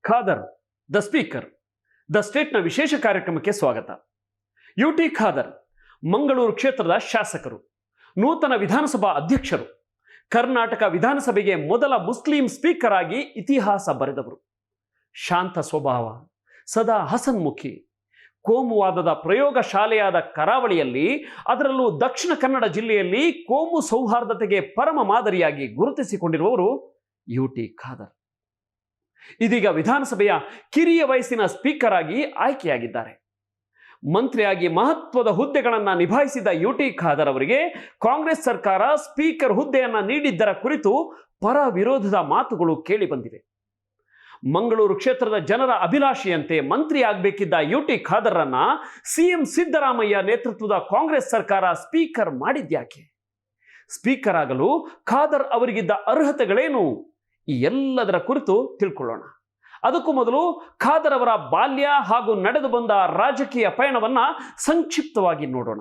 Khader the speaker the ಸ್ಟೇಟ್ನ ವಿಶೇಷ ಕಾರ್ಯಕ್ರಮಕ್ಕೆ ಸ್ವಾಗತ. ಯುಟಿ ಖಾದರ್ ಮಂಗಳೂರು ಕ್ಷೇತ್ರದ ಶಾಸಕರು, ನೂತನ ವಿಧಾನಸಭಾ ಅಧ್ಯಕ್ಷರು, ಕರ್ನಾಟಕ ವಿಧಾನಸಭೆಗೆ ಮೊದಲ ಮುಸ್ಲಿಂ ಸ್ಪೀಕರ್ ಆಗಿ ಇತಿಹಾಸ ಬರೆದವರು. ಶಾಂತ ಸ್ವಭಾವ, ಸದಾ ಹಸನ್ಮುಖಿ, ಕೋಮುವಾದದ ಪ್ರಯೋಗ ಶಾಲೆಯಾದ ಕರಾವಳಿಯಲ್ಲಿ, ಅದರಲ್ಲೂ ದಕ್ಷಿಣ ಕನ್ನಡ ಜಿಲ್ಲೆಯಲ್ಲಿ ಕೋಮು ಸೌಹಾರ್ದತೆಗೆ ಪರಮ ಮಾದರಿಯಾಗಿ ಗುರುತಿಸಿಕೊಂಡಿರುವವರು ಯುಟಿ ಖಾದರ್. ಇದೀಗ ವಿಧಾನಸಭೆಯ ಕಿರಿಯ ವಯಸ್ಸಿನ ಸ್ಪೀಕರ್ ಆಗಿ ಆಯ್ಕೆಯಾಗಿದ್ದಾರೆ. ಮಂತ್ರಿಯಾಗಿ ಮಹತ್ವದ ಹುದ್ದೆಗಳನ್ನು ನಿಭಾಯಿಸಿದ ಯುಟಿ ಖಾದರ್ ಅವರಿಗೆ ಕಾಂಗ್ರೆಸ್ ಸರ್ಕಾರ ಸ್ಪೀಕರ್ ಹುದ್ದೆಯನ್ನು ನೀಡಿದ್ದರ ಕುರಿತು ಪರ ವಿರೋಧದ ಮಾತುಗಳು ಕೇಳಿ ಬಂದಿವೆ. ಮಂಗಳೂರು ಕ್ಷೇತ್ರದ ಜನರ ಅಭಿಲಾಷೆಯಂತೆ ಮಂತ್ರಿ ಆಗಬೇಕಿದ್ದ ಯುಟಿ ಖಾದರ್ರನ್ನ ಸಿಎಂ ಸಿದ್ದರಾಮಯ್ಯ ನೇತೃತ್ವದ ಕಾಂಗ್ರೆಸ್ ಸರ್ಕಾರ ಸ್ಪೀಕರ್ ಮಾಡಿದ್ಯಾಕೆ? ಸ್ಪೀಕರ್ ಆಗಲು ಖಾದರ್ ಅವರಿಗಿದ್ದ ಅರ್ಹತೆಗಳೇನು? ಈ ಎಲ್ಲದರ ಕುರಿತು ತಿಳ್ಕೊಳ್ಳೋಣ. ಅದಕ್ಕೂ ಮೊದಲು ಖಾದರ್ ಅವರ ಬಾಲ್ಯ ಹಾಗೂ ನಡೆದು ಬಂದ ರಾಜಕೀಯ ಪಯಣವನ್ನ ಸಂಕ್ಷಿಪ್ತವಾಗಿ ನೋಡೋಣ.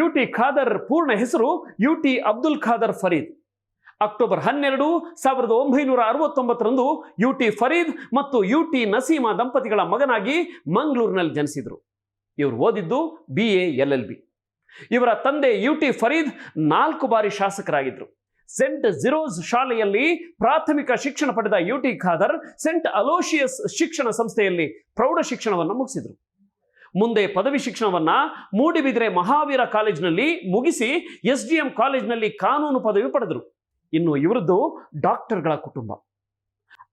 ಯುಟಿ ಖಾದರ್ ಪೂರ್ಣ ಹೆಸರು ಯುಟಿ ಅಬ್ದುಲ್ ಖಾದರ್ ಫರೀದ್. ಅಕ್ಟೋಬರ್ 12, 1969ರಂದು ಯುಟಿ ಫರೀದ್ ಮತ್ತು ಯುಟಿ ನಸೀಮಾ ದಂಪತಿಗಳ ಮಗನಾಗಿ ಮಂಗಳೂರಿನಲ್ಲಿ ಜನಿಸಿದರು. ಇವರು ಓದಿದ್ದು BA LLB. ಇವರ ತಂದೆ ಯುಟಿ ಫರೀದ್ 4 ಬಾರಿ ಶಾಸಕರಾಗಿದ್ದರು. ಸೆಂಟ್ ಜಿರೋಸ್ ಶಾಲೆಯಲ್ಲಿ ಪ್ರಾಥಮಿಕ ಶಿಕ್ಷಣ ಪಡೆದ ಯುಟಿ ಖಾದರ್ ಸೆಂಟ್ ಅಲೋಶಿಯಸ್ ಶಿಕ್ಷಣ ಸಂಸ್ಥೆಯಲ್ಲಿ ಪ್ರೌಢ ಶಿಕ್ಷಣವನ್ನು ಮುಗಿಸಿದರು. ಮುಂದೆ ಪದವಿ ಶಿಕ್ಷಣವನ್ನ ಮೂಡಿಬಿದಿರೆ ಮಹಾವೀರ ಕಾಲೇಜಿನಲ್ಲಿ ಮುಗಿಸಿ SDM ಕಾಲೇಜಿನಲ್ಲಿ ಕಾನೂನು ಪದವಿ ಪಡೆದರು. ಇನ್ನು ಇವರದ್ದು ಡಾಕ್ಟರ್ಗಳ ಕುಟುಂಬ.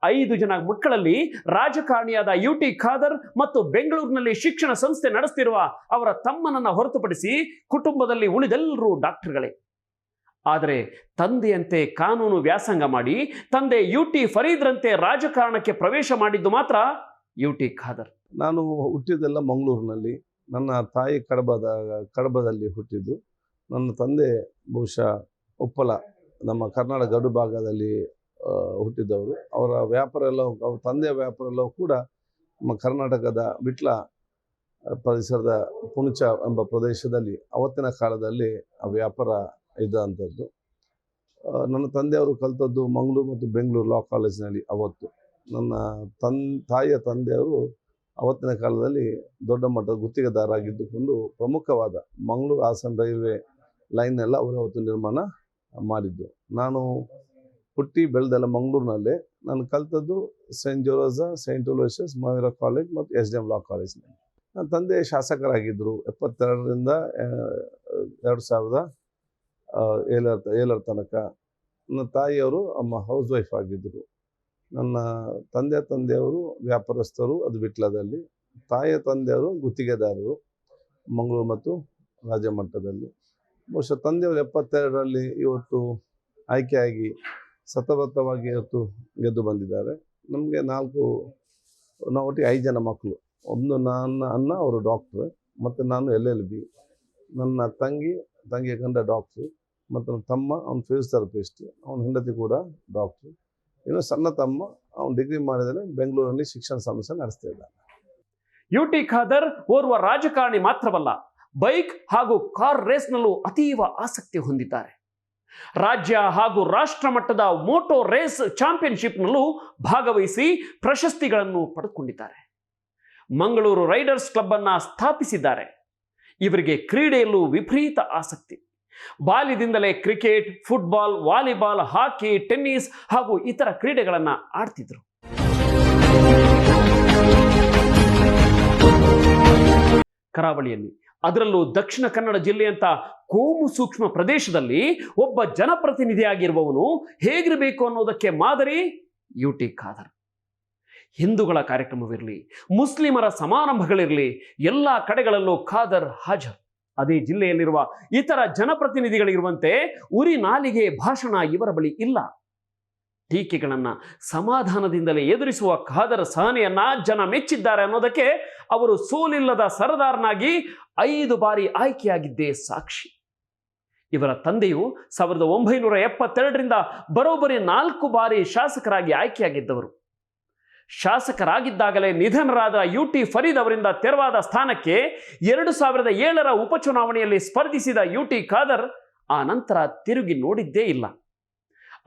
5 ಜನ ಮಕ್ಕಳಲ್ಲಿ ರಾಜಕಾರಣಿಯಾದ ಯುಟಿ ಖಾದರ್ ಮತ್ತು ಬೆಂಗಳೂರಿನಲ್ಲಿ ಶಿಕ್ಷಣ ಸಂಸ್ಥೆ ನಡೆಸುತ್ತಿರುವ ಅವರ ತಮ್ಮನನ್ನ ಹೊರತುಪಡಿಸಿ ಕುಟುಂಬದಲ್ಲಿ ಉಳಿದೆಲ್ಲರೂ ಡಾಕ್ಟರ್ಗಳೇ. ಆದರೆ ತಂದೆಯಂತೆ ಕಾನೂನು ವ್ಯಾಸಂಗ ಮಾಡಿ ತಂದೆ ಯುಟಿ ಫರೀದ್ರಂತೆ ರಾಜಕಾರಣಕ್ಕೆ ಪ್ರವೇಶ ಮಾಡಿದ್ದು ಮಾತ್ರ ಯುಟಿ ಖಾದರ್. ನಾನು ಹುಟ್ಟಿದ್ದೆಲ್ಲ ಮಂಗಳೂರಿನಲ್ಲಿ. ನನ್ನ ತಾಯಿ ಕಡಬದಲ್ಲಿ ಹುಟ್ಟಿದ್ದು. ನನ್ನ ತಂದೆ ಬಹುಶಃ ಉಪ್ಪಲ, ನಮ್ಮ ಕರ್ನಾಟಕ ಗಡು ಭಾಗದಲ್ಲಿ ಹುಟ್ಟಿದ್ದವರು. ಅವರ ವ್ಯಾಪಾರ ಎಲ್ಲ, ಅವ್ರ ತಂದೆಯ ವ್ಯಾಪಾರ ಎಲ್ಲವೂ ಕೂಡ ನಮ್ಮ ಕರ್ನಾಟಕದ ವಿಟ್ಲ ಪರಿಸರದ ಪುಣಚ ಎಂಬ ಪ್ರದೇಶದಲ್ಲಿ ಅವತ್ತಿನ ಕಾಲದಲ್ಲಿ ಆ ವ್ಯಾಪಾರ ಇದ್ದಂಥದ್ದು. ನನ್ನ ತಂದೆಯವರು ಕಲಿತದ್ದು ಮಂಗಳೂರು ಮತ್ತು ಬೆಂಗಳೂರು ಲಾ ಕಾಲೇಜಿನಲ್ಲಿ. ಅವತ್ತು ನನ್ನ ತಾಯಿಯ ತಂದೆಯವರು ಅವತ್ತಿನ ಕಾಲದಲ್ಲಿ ದೊಡ್ಡ ಮಟ್ಟದ ಗುತ್ತಿಗೆದಾರರಾಗಿದ್ದುಕೊಂಡು ಪ್ರಮುಖವಾದ ಮಂಗಳೂರು ಹಾಸನ ರೈಲ್ವೆ ಲೈನ್ ಎಲ್ಲ ಅವರು ಅವತ್ತು ನಿರ್ಮಾಣ ಮಾಡಿದ್ದು. ನಾನು ಹುಟ್ಟಿ ಬೆಳೆದೆಲ್ಲ ಮಂಗಳೂರಿನಲ್ಲೇ. ನಾನು ಕಲಿತದ್ದು saint Gerosa, saint Aloysius Mahaveera college ಮತ್ತು SDM ಲಾ ಕಾಲೇಜ್ನಲ್ಲಿ. ನನ್ನ ತಂದೆ ಶಾಸಕರಾಗಿದ್ದರು 72ರಿಂದ 2007 ತನಕ. ನನ್ನ ತಾಯಿಯವರು ಹೌಸ್ ವೈಫ್ ಆಗಿದ್ದರು. ನನ್ನ ತಂದೆಯವರು ವ್ಯಾಪಾರಸ್ಥರು, ಅದು ವಿಟ್ಲದಲ್ಲಿ. ತಾಯಿಯ ತಂದೆಯವರು ಗುತ್ತಿಗೆದಾರರು ಮಂಗಳೂರು ಮತ್ತು ರಾಜ್ಯ ಮಟ್ಟದಲ್ಲಿ. ಬಹುಶಃ ತಂದೆಯವರು 72ರಲ್ಲಿ ಇವತ್ತು ಆಯ್ಕೆಯಾಗಿ ಸತತವಾಗಿ ಇವತ್ತು ಗೆದ್ದು ಬಂದಿದ್ದಾರೆ. ನಮಗೆ ನಾವು ಒಟ್ಟಿಗೆ 5 ಜನ ಮಕ್ಕಳು. ಒಂದು ನನ್ನ ಅಣ್ಣ, ಅವರು ಡಾಕ್ಟ್ರು, ಮತ್ತು ನಾನು LLB. ನನ್ನ ತಂಗಿಯ ಗಂಡ ಡಾಕ್ಟ್ರು, ಮತ್ತು ನನ್ನ ತಮ್ಮ ಅವನು ಫಿಸಿಯೋಥೆರಪಿಸ್ಟ್, ಅವನ ಹೆಂಡತಿ ಕೂಡ ಡಾಕ್ಟ್ರು. ಇನ್ನು ಸಣ್ಣ ತಮ್ಮ ಅವನು ಡಿಗ್ರಿ ಮಾಡಿದರೆ ಬೆಂಗಳೂರಲ್ಲಿ ಶಿಕ್ಷಣ ಸಂಸ್ಥೆ ನಡೆಸ್ತಾ ಇದ್ದಾನೆ. ಯುಟಿ ಖಾದರ್ ಓರ್ವ ರಾಜಕಾರಣಿ ಮಾತ್ರವಲ್ಲ, ಬೈಕ್ ಹಾಗೂ ಕಾರ್ ರೇಸ್ನಲ್ಲೂ ಅತೀವ ಆಸಕ್ತಿ ಹೊಂದಿದ್ದಾರೆ. ರಾಜ್ಯ ಹಾಗೂ ರಾಷ್ಟ್ರ ಮಟ್ಟದ ಮೋಟೋ ರೇಸ್ ಚಾಂಪಿಯನ್ಶಿಪ್ನಲ್ಲೂ ಭಾಗವಹಿಸಿ ಪ್ರಶಸ್ತಿಗಳನ್ನು ಪಡೆದುಕೊಂಡಿದ್ದಾರೆ. ಮಂಗಳೂರು ರೈಡರ್ಸ್ ಕ್ಲಬ್ ಅನ್ನ ಸ್ಥಾಪಿಸಿದ್ದಾರೆ. ಇವರಿಗೆ ಕ್ರೀಡೆಯಲ್ಲೂ ವಿಪರೀತ ಆಸಕ್ತಿ. ಬಾಲ್ಯದಿಂದಲೇ ಕ್ರಿಕೆಟ್, ಫುಟ್ಬಾಲ್, ವಾಲಿಬಾಲ್, ಹಾಕಿ, ಟೆನ್ನಿಸ್ ಹಾಗೂ ಇತರ ಕ್ರೀಡೆಗಳನ್ನು ಆಡ್ತಿದ್ರು. ಕರಾವಳಿಯಲ್ಲಿ, ಅದರಲ್ಲೂ ದಕ್ಷಿಣ ಕನ್ನಡ ಜಿಲ್ಲೆಯಂತ ಕೋಮು ಸೂಕ್ಷ್ಮ ಪ್ರದೇಶದಲ್ಲಿ ಒಬ್ಬ ಜನಪ್ರತಿನಿಧಿಯಾಗಿರುವವನು ಹೇಗಿರಬೇಕು ಅನ್ನೋದಕ್ಕೆ ಮಾದರಿ ಯುಟಿ ಖಾದರ್. ಹಿಂದೂಗಳ ಕಾರ್ಯಕ್ರಮವಿರಲಿ, ಮುಸ್ಲಿಮರ ಸಮಾರಂಭಗಳಿರಲಿ, ಎಲ್ಲ ಕಡೆಗಳಲ್ಲೂ ಖಾದರ್ ಹಾಜರ್. ಅದೇ ಜಿಲ್ಲೆಯಲ್ಲಿರುವ ಇತರ ಜನಪ್ರತಿನಿಧಿಗಳಿರುವಂತೆ ಉರಿ ನಾಲಿಗೆ ಭಾಷಣ ಇವರ ಬಳಿ ಇಲ್ಲ. ಟೀಕೆಗಳನ್ನು ಸಮಾಧಾನದಿಂದಲೇ ಎದುರಿಸುವ ಖಾದರ್ ಸಹನೆಯನ್ನ ಜನ ಮೆಚ್ಚಿದ್ದಾರೆ ಅನ್ನೋದಕ್ಕೆ ಅವರು ಸೋಲಿಲ್ಲದ ಸರದಾರನಾಗಿ 5 ಬಾರಿ ಆಯ್ಕೆಯಾಗಿದ್ದೇ ಸಾಕ್ಷಿ. ಇವರ ತಂದೆಯು 1972ರಿಂದ ಬರೋಬ್ಬರಿ 4 ಬಾರಿ ಶಾಸಕರಾಗಿ ಆಯ್ಕೆಯಾಗಿದ್ದವರು. ಶಾಸಕರಾಗಿದ್ದಾಗಲೇ ನಿಧನರಾದ ಯುಟಿ ಫರೀದ್ ಅವರಿಂದ ತೆರವಾದ ಸ್ಥಾನಕ್ಕೆ 2007ರ ಉಪಚುನಾವಣೆಯಲ್ಲಿ ಸ್ಪರ್ಧಿಸಿದ ಯುಟಿ ಖಾದರ್ ಆ ನಂತರ ತಿರುಗಿ ನೋಡಿದ್ದೇ ಇಲ್ಲ.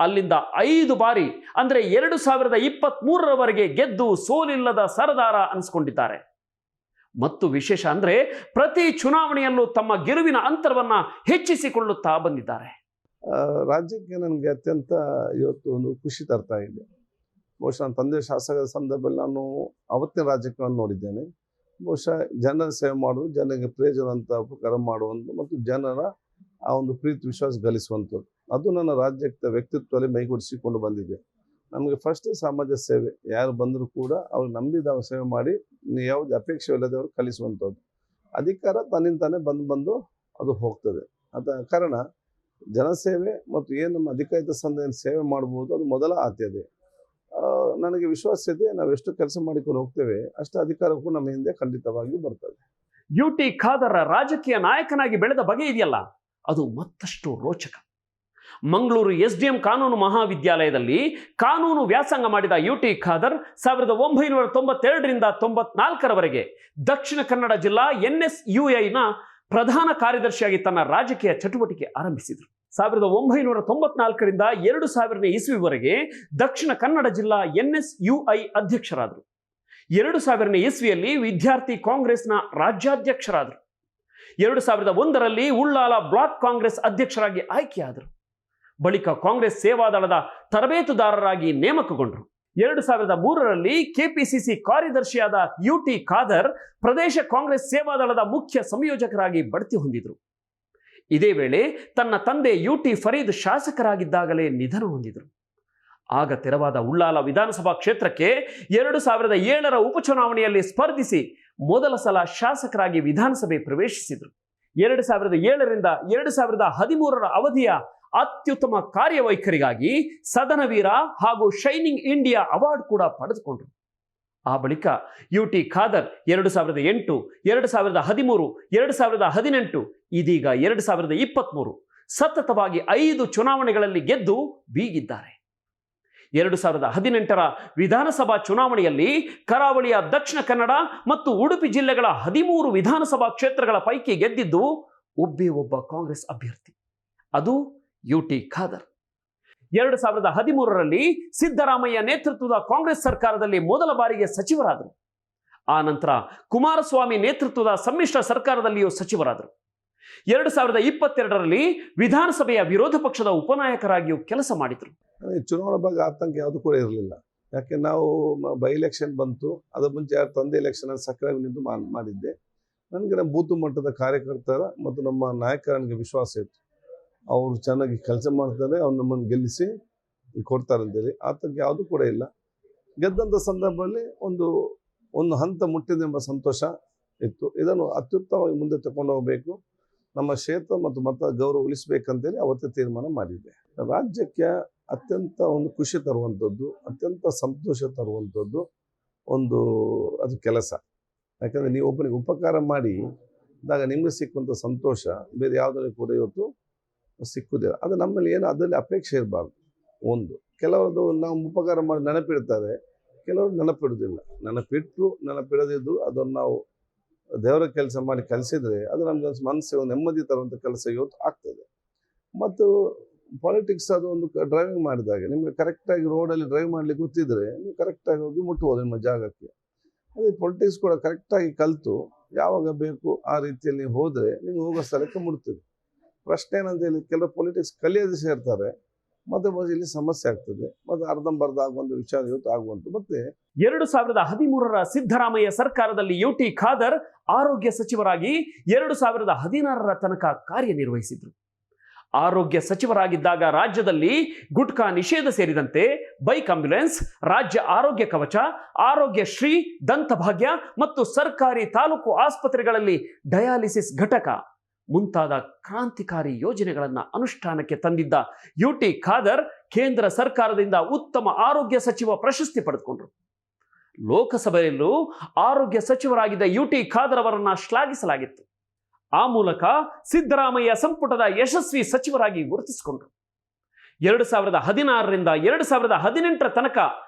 ಅಲ್ಲಿಂದ 5 ಬಾರಿ ಅಂದರೆ 2023ರವರೆಗೆ ಗೆದ್ದು ಸೋಲಿಲ್ಲದ ಸರದಾರ ಅನಿಸ್ಕೊಂಡಿದ್ದಾರೆ. ಮತ್ತು ವಿಶೇಷ ಅಂದರೆ ಪ್ರತಿ ಚುನಾವಣೆಯಲ್ಲೂ ತಮ್ಮ ಗೆಲುವಿನ ಅಂತರವನ್ನ ಹೆಚ್ಚಿಸಿಕೊಳ್ಳುತ್ತಾ ಬಂದಿದ್ದಾರೆ. ರಾಜ್ಯಕ್ಕೆ ನನಗೆ ಅತ್ಯಂತ ಇವತ್ತು ಒಂದು ಖುಷಿ ತರ್ತಾ ಇದೆ. ಬಹುಶಃ ನನ್ನ ತಂದೆ ಶಾಸಕರ ಸಂದರ್ಭದಲ್ಲಿ ನಾನು ಅವತ್ತಿನ ರಾಜಕೀಯವನ್ನು ನೋಡಿದ್ದೇನೆ. ಬಹುಶಃ ಜನರ ಸೇವೆ ಮಾಡೋದು, ಜನರಿಗೆ ಪ್ರಯೋಜನವಂತ ಉಪಕಾರ ಮಾಡುವಂಥ ಮತ್ತು ಜನರ ಆ ಒಂದು ಪ್ರೀತಿ ವಿಶ್ವಾಸ ಗಳಿಸುವಂಥದ್ದು, ಅದು ನನ್ನ ರಾಜ್ಯಕ್ಕೆ ವ್ಯಕ್ತಿತ್ವದಲ್ಲಿ ಮೈಗೂಡಿಸಿಕೊಂಡು ಬಂದಿದೆ. ನಮಗೆ ಫಸ್ಟ್ ಸಮಾಜ ಸೇವೆ, ಯಾರು ಬಂದರೂ ಕೂಡ ಅವ್ರು ನಂಬಿದ ಸೇವೆ ಮಾಡಿ ಯಾವುದೇ ಅಪೇಕ್ಷೆ ಇಲ್ಲದವರು ಕಲಿಸುವಂಥದ್ದು. ಅಧಿಕಾರ ತನ್ನಿಂದ ತಾನೇ ಬಂದು ಅದು ಹೋಗ್ತದೆ. ಅದ ಕಾರಣ ಜನಸೇವೆ ಮತ್ತು ಏನು ನಮ್ಮ ಅಧಿಕಾರಿತ ಸಂಸ್ಥೆಯಲ್ಲಿ ಸೇವೆ ಮಾಡ್ಬೋದು, ಅದು ಮೊದಲ ಆದ್ಯತೆ. ನನಗೆ ವಿಶ್ವಾಸ ಇದೆ, ನಾವು ಎಷ್ಟು ಕೆಲಸ ಮಾಡಿಕೊಂಡು ಹೋಗ್ತೇವೆ ಅಷ್ಟು ಅಧಿಕಾರಕ್ಕೂ ನಮ್ಮ ಹಿಂದೆ ಖಂಡಿತವಾಗಿ ಬರ್ತದೆ. UT ಖಾದರ್ ರಾಜಕೀಯ ನಾಯಕನಾಗಿ ಬೆಳೆದ ಬಗೆ ಇದೆಯಲ್ಲ, ಅದು ಮತ್ತಷ್ಟು ರೋಚಕ. ಮಂಗಳೂರು SDM ಕಾನೂನು ಮಹಾವಿದ್ಯಾಲಯದಲ್ಲಿ ಕಾನೂನು ವ್ಯಾಸಂಗ ಮಾಡಿದ UT ಖಾದರ್ 1992ರಿಂದ 94ರವರೆಗೆ ದಕ್ಷಿಣ ಕನ್ನಡ ಜಿಲ್ಲಾ NSUIನ ಪ್ರಧಾನ ಕಾರ್ಯದರ್ಶಿಯಾಗಿ ತನ್ನ ರಾಜಕೀಯ ಚಟುವಟಿಕೆ ಆರಂಭಿಸಿದರು. 1994ರಿಂದ 2000ನೇ ಇಸ್ವಿವರೆಗೆ ದಕ್ಷಿಣ ಕನ್ನಡ ಜಿಲ್ಲಾ NSUI ಅಧ್ಯಕ್ಷರಾದರು. 2000ನೇ ಇಸ್ವಿಯಲ್ಲಿ ವಿದ್ಯಾರ್ಥಿ ಕಾಂಗ್ರೆಸ್ನ ರಾಜ್ಯಾಧ್ಯಕ್ಷರಾದರು. 2001ರಲ್ಲಿ ಉಳ್ಳಾಲ ಬ್ಲಾಕ್ ಕಾಂಗ್ರೆಸ್ ಅಧ್ಯಕ್ಷರಾಗಿ ಆಯ್ಕೆಯಾದರು. ಬಳಿಕ ಕಾಂಗ್ರೆಸ್ ಸೇವಾದಳದ ತರಬೇತುದಾರರಾಗಿ ನೇಮಕಗೊಂಡರು. 2003ರಲ್ಲಿ KPCC ಕಾರ್ಯದರ್ಶಿಯಾದ UT ಖಾದರ್ ಪ್ರದೇಶ ಕಾಂಗ್ರೆಸ್ ಸೇವಾದಳದ ಮುಖ್ಯ ಸಂಯೋಜಕರಾಗಿ ಬಡ್ತಿ ಹೊಂದಿದರು. ಇದೇ ವೇಳೆ ತನ್ನ ತಂದೆ UT ಫರೀದ್ ಶಾಸಕರಾಗಿದ್ದಾಗಲೇ ನಿಧನ ಹೊಂದಿದರು. ಆಗ ತೆರವಾದ ಉಳ್ಳಾಲ ವಿಧಾನಸಭಾ ಕ್ಷೇತ್ರಕ್ಕೆ 2007ರ ಉಪಚುನಾವಣೆಯಲ್ಲಿ ಸ್ಪರ್ಧಿಸಿ ಮೊದಲ ಸಲ ಶಾಸಕರಾಗಿ ವಿಧಾನಸಭೆ ಪ್ರವೇಶಿಸಿದರು. 2007ರಿಂದ 2013ರ ಅವಧಿಯ ಅತ್ಯುತ್ತಮ ಕಾರ್ಯವೈಖರಿಗಾಗಿ ಸದನವೀರ ಹಾಗೂ ಶೈನಿಂಗ್ ಇಂಡಿಯಾ ಅವಾರ್ಡ್ ಕೂಡ ಪಡೆದುಕೊಂಡರು. ಆ ಬಳಿಕ UT ಖಾದರ್ 2008, 2013, 2018, ಇದೀಗ 2023 ಸತತವಾಗಿ 5 ಚುನಾವಣೆಗಳಲ್ಲಿ ಗೆದ್ದು ಬೀಗಿದ್ದಾರೆ. 2018ರ ವಿಧಾನಸಭಾ ಚುನಾವಣೆಯಲ್ಲಿ ಕರಾವಳಿಯ ದಕ್ಷಿಣ ಕನ್ನಡ ಮತ್ತು ಉಡುಪಿ ಜಿಲ್ಲೆಗಳ 13 ವಿಧಾನಸಭಾ ಕ್ಷೇತ್ರಗಳ ಪೈಕಿ ಗೆದ್ದಿದ್ದು ಒಬ್ಬ ಕಾಂಗ್ರೆಸ್ ಅಭ್ಯರ್ಥಿ, ಅದು UT ಖಾದರ್. 2013ರಲ್ಲಿ ಸಿದ್ದರಾಮಯ್ಯ ನೇತೃತ್ವದ ಕಾಂಗ್ರೆಸ್ ಸರ್ಕಾರದಲ್ಲಿ ಮೊದಲ ಬಾರಿಗೆ ಸಚಿವರಾದರು. ಆ ನಂತರ ಕುಮಾರಸ್ವಾಮಿ ನೇತೃತ್ವದ ಸಮ್ಮಿಶ್ರ ಸರ್ಕಾರದಲ್ಲಿಯೂ ಸಚಿವರಾದರು. 2022ರಲ್ಲಿ ವಿಧಾನಸಭೆಯ ವಿರೋಧ ಪಕ್ಷದ ಉಪನಾಯಕರಾಗಿಯೂ ಕೆಲಸ ಮಾಡಿದರು. ಚುನಾವಣಾ ಬಗ್ಗೆ ಆತಂಕ ಯಾವುದು ಕೂಡ ಇರಲಿಲ್ಲ. ಯಾಕೆ ನಾವು ಬೈ ಎಲೆಕ್ಷನ್ ಬಂತು, ಅದರ ಮುಂಚೆ ಯಾರು ತಂದೆ ಎಲೆಕ್ಷನ್ ಸಕ್ರಿಯವಾಗಿ ನಿಂತು ಮಾಡಿದ್ದೆ. ನನಗೆ ನಮ್ಮ ಬೂತು ಮಟ್ಟದ ಕಾರ್ಯಕರ್ತರ ಮತ್ತು ನಮ್ಮ ನಾಯಕರ ನನಗೆ ವಿಶ್ವಾಸ ಇತ್ತು. ಅವರು ಚೆನ್ನಾಗಿ ಕೆಲಸ ಮಾಡ್ತಾರೆ, ಅವ್ರು ನಮ್ಮನ್ನು ಗೆಲ್ಲಿಸಿ ಕೊಡ್ತಾರೆ ಅಂತೇಳಿ ಆತಂಕ ಯಾವುದೂ ಕೂಡ ಇಲ್ಲ. ಗೆದ್ದಂಥ ಸಂದರ್ಭದಲ್ಲಿ ಒಂದು ಹಂತ ಮುಟ್ಟಿದೆಂಬ ಸಂತೋಷ ಇತ್ತು. ಇದನ್ನು ಅತ್ಯುತ್ತಮವಾಗಿ ಮುಂದೆ ತಗೊಂಡು ಹೋಗಬೇಕು, ನಮ್ಮ ಕ್ಷೇತ್ರ ಮತ್ತು ಮತ ಗೌರವ ಉಳಿಸಬೇಕಂತೇಳಿ ಅವತ್ತೇ ತೀರ್ಮಾನ ಮಾಡಿದ್ದೆ. ರಾಜ್ಯಕ್ಕೆ ಅತ್ಯಂತ ಒಂದು ಖುಷಿ ತರುವಂಥದ್ದು, ಅತ್ಯಂತ ಸಂತೋಷ ತರುವಂಥದ್ದು ಅದು ಕೆಲಸ. ಯಾಕಂದರೆ ನೀವು ಒಬ್ಬನಿಗೆ ಉಪಕಾರ ಮಾಡಿ ಇದ್ದಾಗ ನಿಮಗೆ ಸಿಕ್ಕುವಂಥ ಸಂತೋಷ ಬೇರೆ ಯಾವುದರಲ್ಲಿ ಕೂಡ ಇವತ್ತು ಸಿಕ್ಕುದಿಲ್ಲ. ಅದು ನಮ್ಮಲ್ಲಿ ಏನು ಅದರಲ್ಲಿ ಅಪೇಕ್ಷೆ ಇರಬಾರ್ದು. ಕೆಲವರದು ನಾವು ಉಪಕಾರ ಮಾಡಿ ನೆನಪಿಡ್ತಾರೆ, ಕೆಲವರು ನೆನಪಿಡುವುದಿಲ್ಲ. ನೆನಪಿಡದಿದ್ದು ಅದನ್ನು ನಾವು ದೇವರ ಕೆಲಸ ಮಾಡಿ ಕಲಿಸಿದರೆ ಅದು ನಮ್ಗೆ ಮನಸ್ಸಿಗೆ ನೆಮ್ಮದಿ ತರುವಂಥ ಕೆಲಸ ಇವತ್ತು ಆಗ್ತದೆ. ಮತ್ತು ಪಾಲಿಟಿಕ್ಸ್ ಅದು ಒಂದು ಡ್ರೈವಿಂಗ್ ಮಾಡಿದಾಗ ನಿಮಗೆ ಕರೆಕ್ಟಾಗಿ ರೋಡಲ್ಲಿ ಡ್ರೈವ್ ಮಾಡಲಿಕ್ಕೆ ಗೊತ್ತಿದ್ರೆ ನೀವು ಕರೆಕ್ಟಾಗಿ ಹೋಗಿ ಮುಟ್ಬೋದು ನಿಮ್ಮ ಜಾಗಕ್ಕೆ. ಅದೇ ಪೊಲಿಟಿಕ್ಸ್ ಕೂಡ ಕರೆಕ್ಟಾಗಿ ಕಲಿತು ಯಾವಾಗ ಬೇಕು ಆ ರೀತಿಯಲ್ಲಿ ನೀವು ಹೋದರೆ ನೀವು ಹೋಗೋ ಸ್ಥಳಕ್ಕೆ ಮುಟ್ತೀವಿ. ಪ್ರಶ್ನೆ ಏನಂತ ಹೇಳಿ, ಕೆಲವು ಪೊಲಿಟಿಕ್ಸ್ ಕಲಿಯೋದು ಸೇರ್ತಾರೆ, ಮತ್ತೆ ಇಲ್ಲಿ ಸಮಸ್ಯೆ ಆಗ್ತದೆ, ಮತ್ತೆ ಅರ್ಧಂಬರ್ಧ ಆಗುವಂಥ ವಿಚಾರ ಇವತ್ತು ಆಗುವಂಥ. ಮತ್ತೆ 2013ರ ಸಿದ್ದರಾಮಯ್ಯ ಸರ್ಕಾರದಲ್ಲಿ UT ಖಾದರ್ ಆರೋಗ್ಯ ಸಚಿವರಾಗಿ 2016ರ ತನಕ ಕಾರ್ಯನಿರ್ವಹಿಸಿದ್ರು. ಆರೋಗ್ಯ ಸಚಿವರಾಗಿದ್ದಾಗ ರಾಜ್ಯದಲ್ಲಿ ಗುಟ್ಕಾ ನಿಷೇಧ ಸೇರಿದಂತೆ ಬೈಕ್ ಆಂಬ್ಯುಲೆನ್ಸ್, ರಾಜ್ಯ ಆರೋಗ್ಯ ಕವಚ, ಆರೋಗ್ಯ ಶ್ರೀ, ದಂತಭಾಗ್ಯ ಮತ್ತು ಸರ್ಕಾರಿ ತಾಲೂಕು ಆಸ್ಪತ್ರೆಗಳಲ್ಲಿ ಡಯಾಲಿಸಿಸ್ ಘಟಕ ಮುಂತಾದ ಕ್ರಾಂತಿಕಾರಿ ಯೋಜನೆಗಳನ್ನು ಅನುಷ್ಠಾನಕ್ಕೆ ತಂದಿದ್ದ UT ಖಾದರ್ ಕೇಂದ್ರ ಸರ್ಕಾರದಿಂದ ಉತ್ತಮ ಆರೋಗ್ಯ ಸಚಿವ ಪ್ರಶಸ್ತಿ ಪಡೆದುಕೊಂಡರು. ಲೋಕಸಭೆಯಲ್ಲೂ ಆರೋಗ್ಯ ಸಚಿವರಾಗಿದ್ದ UT ಖಾದರ್ ಅವರನ್ನು ಶ್ಲಾಘಿಸಲಾಗಿತ್ತು. ಆ ಮೂಲಕ ಸಿದ್ದರಾಮಯ್ಯ ಸಂಪುಟದ ಯಶಸ್ವಿ ಸಚಿವರಾಗಿ ಗುರುತಿಸಿಕೊಂಡರು. 2016ರಿಂದ 2018ರ ತನಕ